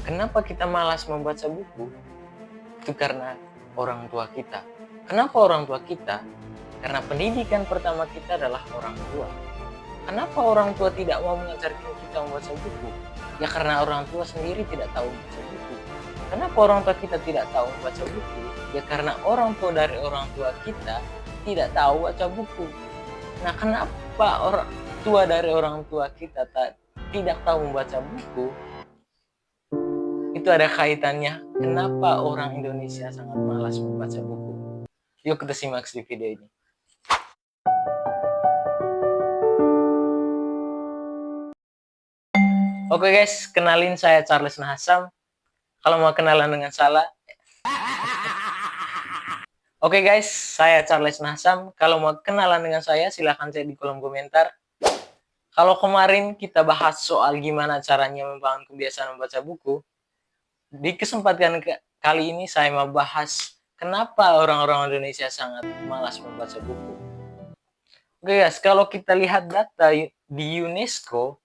Kenapa kita malas membaca buku? Itu karena orang tua kita. Kenapa orang tua kita? Karena pendidikan pertama kita adalah orang tua. Kenapa orang tua tidak mau mengajarkan kita membaca buku? Ya karena orang tua sendiri tidak tahu membaca buku. Kenapa orang tua kita tidak tahu membaca buku? Ya karena orang tua dari orang tua kita tidak tahu baca buku. Nah, kenapa orang tua dari orang tua kita tidak tahu membaca buku? Itu ada kaitannya kenapa orang Indonesia sangat malas membaca buku. Yuk kita simak di video ini. Oke guys, kenalin saya Charles Nahasam. Kalau mau kenalan dengan salah. Oke guys, saya Charles Nahasam. Kalau mau kenalan dengan saya, silahkan cek di kolom komentar. Kalau kemarin kita bahas soal gimana caranya membangun kebiasaan membaca buku, di kesempatan kali ini saya mau bahas kenapa orang-orang Indonesia sangat malas membaca buku. Oke guys, kalau kita lihat data di UNESCO,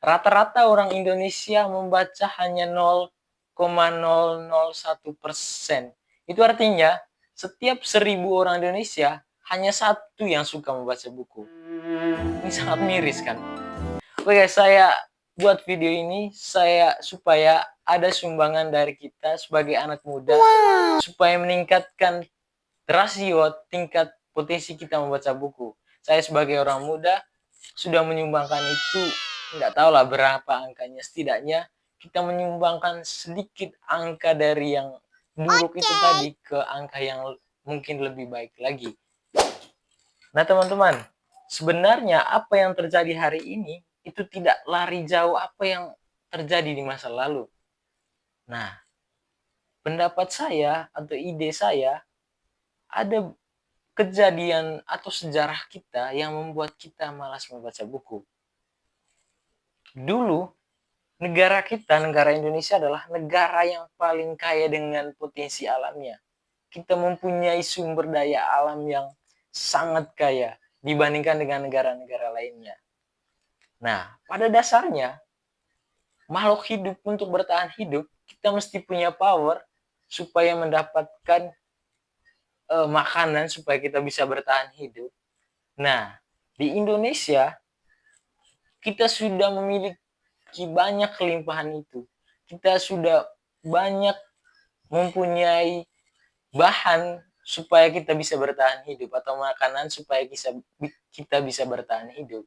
rata-rata orang Indonesia membaca hanya 0,001%. Itu artinya setiap 1.000 orang Indonesia hanya satu yang suka membaca buku. Ini sangat miris kan? Oke guys, saya buat video ini supaya ada sumbangan dari kita sebagai anak muda, supaya meningkatkan rasio tingkat potensi kita membaca buku. Saya sebagai orang muda sudah menyumbangkan itu, nggak tahu lah berapa angkanya, setidaknya kita menyumbangkan sedikit angka dari yang buruk itu tadi ke angka yang mungkin lebih baik lagi. Nah teman-teman, sebenarnya apa yang terjadi hari ini itu tidak lari jauh apa yang terjadi di masa lalu. Nah, pendapat saya atau ide saya, ada kejadian atau sejarah kita yang membuat kita malas membaca buku. Dulu, negara kita, negara Indonesia adalah negara yang paling kaya dengan potensi alamnya. Kita mempunyai sumber daya alam yang sangat kaya dibandingkan dengan negara-negara lainnya. Nah, pada dasarnya, makhluk hidup untuk bertahan hidup, kita mesti punya power supaya mendapatkan makanan supaya kita bisa bertahan hidup. Nah, di Indonesia, kita sudah memiliki banyak kelimpahan itu. Kita sudah banyak mempunyai bahan supaya kita bisa bertahan hidup atau makanan supaya kita bisa bertahan hidup.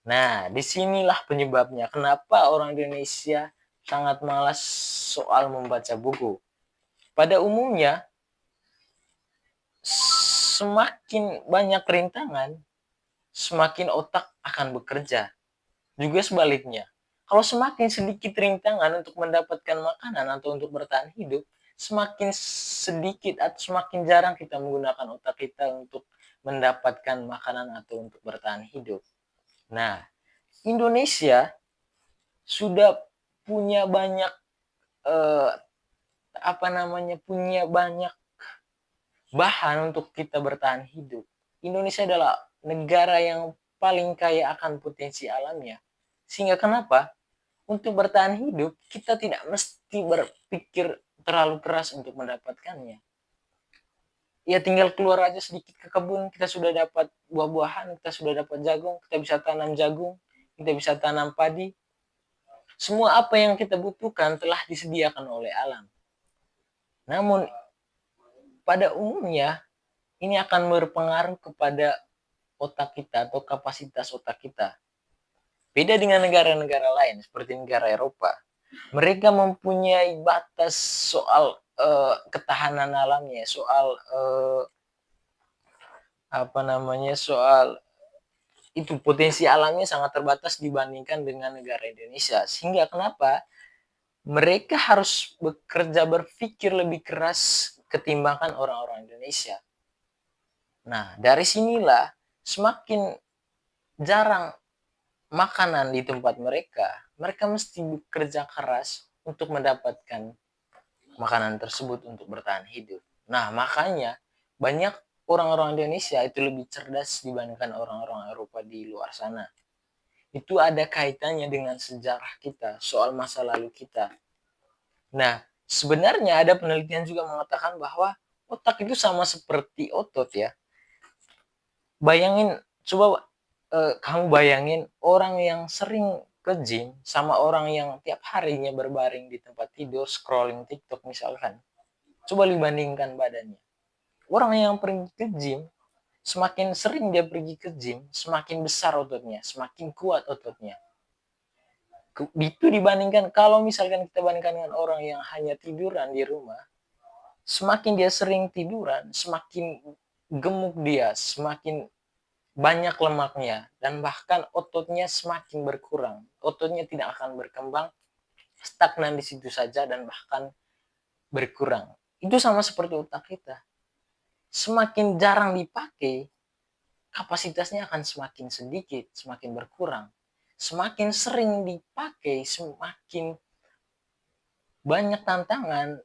Nah, disinilah penyebabnya kenapa orang Indonesia sangat malas soal membaca buku. Pada umumnya, semakin banyak rintangan, semakin otak akan bekerja. Juga sebaliknya, kalau semakin sedikit rintangan untuk mendapatkan makanan atau untuk bertahan hidup, semakin sedikit atau semakin jarang kita menggunakan otak kita untuk mendapatkan makanan atau untuk bertahan hidup. Nah, Indonesia sudah punya banyak punya banyak bahan untuk kita bertahan hidup. Indonesia adalah negara yang paling kaya akan potensi alamnya. Sehingga kenapa? Untuk bertahan hidup, kita tidak mesti berpikir terlalu keras untuk mendapatkannya. Ya tinggal keluar aja sedikit ke kebun, kita sudah dapat buah-buahan, kita sudah dapat jagung, kita bisa tanam jagung, kita bisa tanam padi. Semua apa yang kita butuhkan telah disediakan oleh alam. Namun pada umumnya ini akan berpengaruh kepada otak kita atau kapasitas otak kita. Beda dengan negara-negara lain seperti negara Eropa. Mereka mempunyai batas soal ketahanan alamnya, soal soal itu potensi alamnya sangat terbatas dibandingkan dengan negara Indonesia. Sehingga kenapa mereka harus berpikir lebih keras ketimbangkan orang-orang Indonesia. Nah, dari sinilah semakin jarang makanan di tempat mereka, mereka mesti bekerja keras untuk mendapatkan makanan tersebut untuk bertahan hidup. Nah, makanya banyak orang-orang Indonesia itu lebih cerdas dibandingkan orang-orang Eropa di luar sana. Itu ada kaitannya dengan sejarah kita, soal masa lalu kita. Nah, sebenarnya ada penelitian juga mengatakan bahwa otak itu sama seperti otot ya. Bayangin, coba kamu bayangin orang yang sering ke gym sama orang yang tiap harinya berbaring di tempat tidur scrolling TikTok misalkan. Coba dibandingkan badannya. Orang yang pergi ke gym, semakin sering dia pergi ke gym, semakin besar ototnya, semakin kuat ototnya. Itu dibandingkan kalau misalkan kita bandingkan dengan orang yang hanya tiduran di rumah, semakin dia sering tiduran, semakin gemuk dia, semakin banyak lemaknya, dan bahkan ototnya semakin berkurang. Ototnya tidak akan berkembang, stagnan di situ saja, dan bahkan berkurang. Itu sama seperti otak kita. Semakin jarang dipakai, kapasitasnya akan semakin sedikit, semakin berkurang. Semakin sering dipakai, semakin banyak tantangan,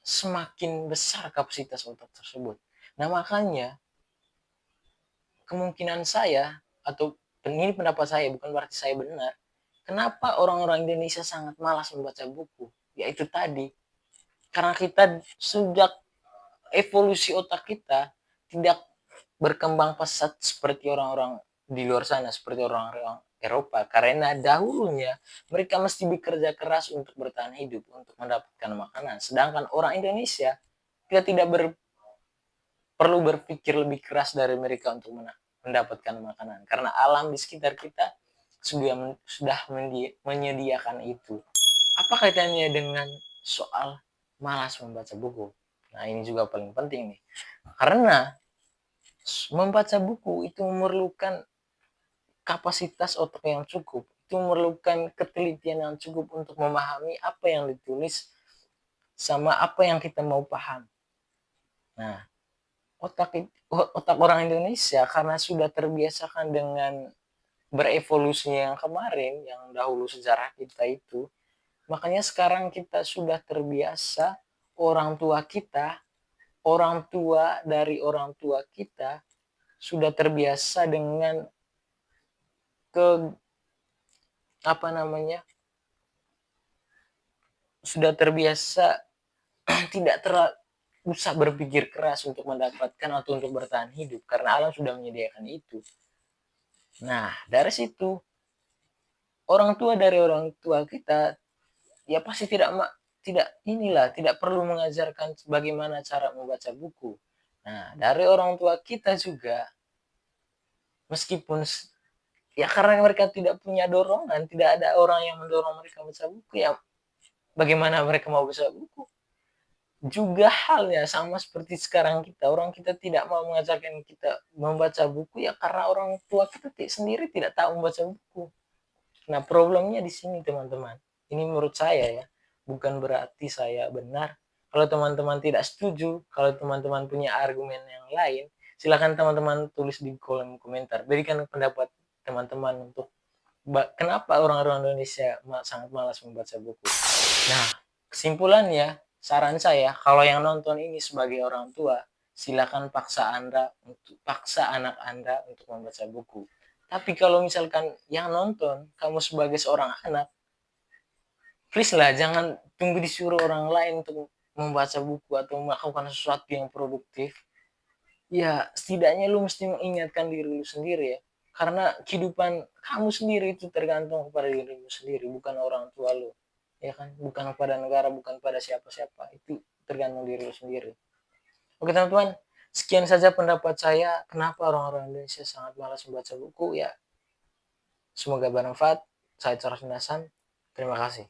semakin besar kapasitas otak tersebut. Nah, makanya kemungkinan saya, atau ini pendapat saya, bukan berarti saya benar, kenapa orang-orang Indonesia sangat malas membaca buku? Yaitu tadi, karena kita sejak evolusi otak kita tidak berkembang pesat seperti orang-orang di luar sana, seperti orang-orang Eropa, karena dahulunya mereka mesti bekerja keras untuk bertahan hidup, untuk mendapatkan makanan. Sedangkan orang Indonesia kita tidak perlu berpikir lebih keras dari mereka untuk mendapatkan makanan, karena alam di sekitar kita sudah menyediakan itu. Apa kaitannya dengan soal malas membaca buku? Nah, ini juga paling penting nih, karena membaca buku itu memerlukan kapasitas otak yang cukup, itu memerlukan ketelitian yang cukup untuk memahami apa yang ditulis sama apa yang kita mau paham. Nah, otak orang Indonesia karena sudah terbiasakan dengan berevolusinya yang kemarin, yang dahulu sejarah kita itu, makanya sekarang kita sudah terbiasa, orang tua kita, orang tua dari orang tua kita sudah terbiasa dengan ke apa namanya, sudah terbiasa tidak usah berpikir keras untuk mendapatkan atau untuk bertahan hidup, karena alam sudah menyediakan itu. Nah, dari situ orang tua dari orang tua kita ya pasti tidak perlu mengajarkan bagaimana cara membaca buku. Nah, dari orang tua kita juga, meskipun ya karena mereka tidak punya dorongan, tidak ada orang yang mendorong mereka baca buku, ya bagaimana mereka mau baca buku? Juga halnya sama seperti sekarang kita, orang kita tidak mau mengajarkan kita membaca buku ya karena orang tua kita sendiri tidak tahu membaca buku. Nah, problemnya di sini teman-teman. Ini menurut saya ya, bukan berarti saya benar. Kalau teman-teman tidak setuju, kalau teman-teman punya argumen yang lain, silakan teman-teman tulis di kolom komentar. Berikan pendapat teman-teman untuk kenapa orang-orang Indonesia sangat malas membaca buku. Nah, kesimpulannya, saran saya, kalau yang nonton ini sebagai orang tua, silakan paksa anak Anda untuk membaca buku. Tapi kalau misalkan yang nonton, kamu sebagai seorang anak, please lah, jangan tunggu disuruh orang lain untuk membaca buku atau melakukan sesuatu yang produktif. Ya, setidaknya lu mesti mengingatkan diri lu sendiri ya. Karena kehidupan kamu sendiri itu tergantung kepada dirimu sendiri, bukan orang tua lu. Ya kan? Bukan kepada negara, bukan pada siapa-siapa. Itu tergantung diri lu sendiri. Oke teman-teman, sekian saja pendapat saya kenapa orang-orang Indonesia sangat malas membaca buku ya. Semoga bermanfaat. Saya Charles Nasan. Terima kasih.